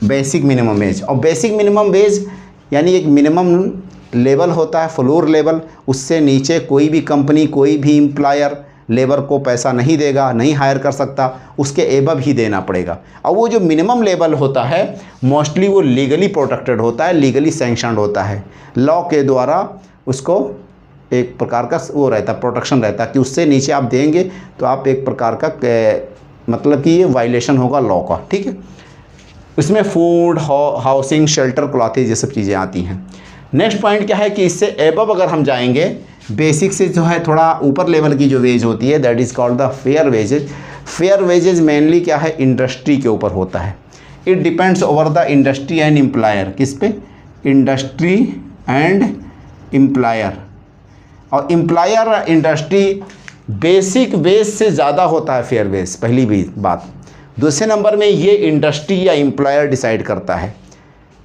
Basic minimum wage. और basic minimum wage यानी एक मिनिमम लेवल होता है, फ्लोर लेवल, उससे नीचे कोई भी कंपनी, कोई भी एम्प्लॉयर लेबर को पैसा नहीं देगा, नहीं हायर कर सकता, उसके एबव ही देना पड़ेगा। और वो जो मिनिमम लेवल होता है मोस्टली वो लीगली प्रोटेक्टेड होता है, लीगली सैंक्शनड होता है, लॉ के द्वारा उसको एक प्रकार का वो रहता है, प्रोटेक्शन रहता है कि उससे नीचे आप देंगे तो आप एक प्रकार का मतलब कि ये वायलेशन होगा लॉ का, ठीक है। इसमें फूड, हाउसिंग, शेल्टर, क्लॉथेज, ये सब चीज़ें आती हैं। नेक्स्ट पॉइंट क्या है कि इससे एबव अगर हम जाएंगे, बेसिक से जो है थोड़ा ऊपर लेवल की जो वेज होती है that is called the fair wages. Fair wages mainly क्या है, इंडस्ट्री के ऊपर होता है। It depends over the industry and employer. किस पे? Industry and employer. और एम्प्लॉयर इंडस्ट्री बेसिक वेज से ज़्यादा होता है फेयर वेज, पहली भी बात। दूसरे नंबर में ये इंडस्ट्री या एम्प्लॉयर डिसाइड करता है।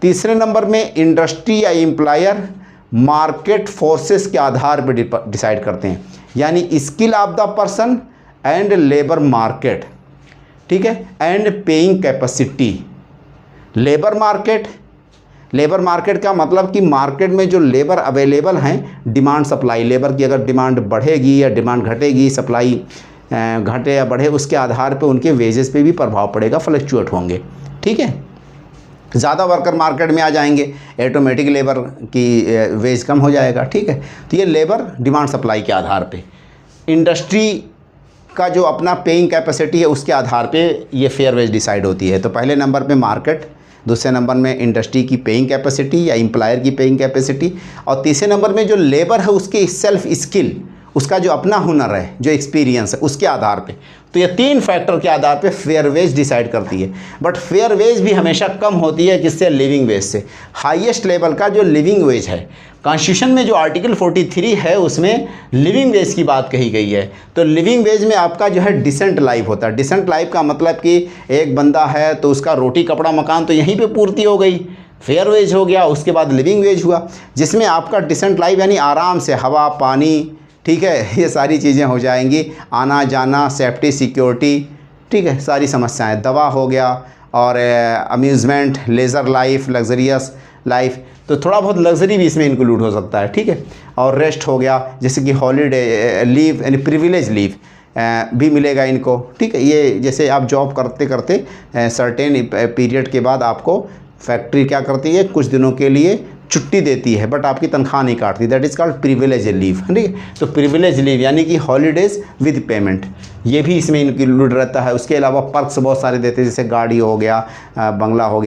तीसरे नंबर में इंडस्ट्री या एम्प्लॉयर मार्केट फोर्सेस के आधार पर डिसाइड करते हैं, यानी skill of the person and labour market, ठीक है, and paying capacity. Labour market का मतलब कि मार्केट में जो लेबर अवेलेबल हैं, डिमांड सप्लाई, लेबर की अगर डिमांड बढ़ेगी या डिमांड घटेगी, सप्लाई घटे या बढ़े, उसके आधार पे उनके वेजेस पे भी प्रभाव पड़ेगा, फ्लक्चुएट होंगे, ठीक है। ज़्यादा वर्कर मार्केट में आ जाएंगे, ऑटोमेटिक लेबर की वेज कम हो जाएगा, ठीक है। तो ये लेबर डिमांड सप्लाई के आधार पे, इंडस्ट्री का जो अपना पेइंग कैपेसिटी है उसके आधार पे ये फेयर वेज डिसाइड होती है। तो पहले नंबर पे मार्केट, दूसरे नंबर में इंडस्ट्री की पेइंग कैपेसिटी या एम्प्लॉयर की पेइंग कैपेसिटी, और तीसरे नंबर में जो लेबर है उसकी सेल्फ स्किल, उसका जो अपना हुनर है, जो एक्सपीरियंस है, उसके आधार पे। तो ये तीन फैक्टर के आधार पे फेयर वेज डिसाइड करती है। बट फेयर वेज भी हमेशा कम होती है किससे? लिविंग वेज से। हाईएस्ट लेवल का जो लिविंग वेज है, कॉन्स्टिट्यूशन में जो आर्टिकल 43 है उसमें लिविंग वेज की बात कही गई है। तो लिविंग वेज में आपका जो है डिसेंट लाइफ होता है। डिसेंट लाइफ का मतलब कि एक बंदा है तो उसका रोटी कपड़ा मकान तो यहीं पे पूर्ति हो गई, फेयर वेज हो गया। उसके बाद लिविंग वेज हुआ जिसमें आपका डिसेंट लाइफ यानी आराम से हवा पानी, ठीक है, ये सारी चीज़ें हो जाएंगी, आना जाना, सेफ्टी, सिक्योरिटी, ठीक है, सारी समस्याएं, दवा हो गया, और amusement, laser life, luxurious life, तो थोड़ा बहुत लग्जरी भी इसमें इंक्लूड हो सकता है, ठीक है। और रेस्ट हो गया, जैसे कि हॉलीडे लीव यानी प्रिविलेज लीव भी मिलेगा इनको, ठीक है। ये जैसे आप जॉब करते करते सर्टेन पीरियड के बाद आपको फैक्ट्री क्या करती है, कुछ दिनों के लिए छुट्टी देती है बट आपकी तनख्वाह नहीं काटती, that is called privilege leave, ठीक है। तो प्रिविलेज लीव यानी कि हॉलीडेज़ विद पेमेंट, ये भी इसमें इंक्लूड रहता है। उसके अलावा पर्क्स बहुत सारे देते हैं, जैसे गाड़ी हो गया, बंगला हो गया।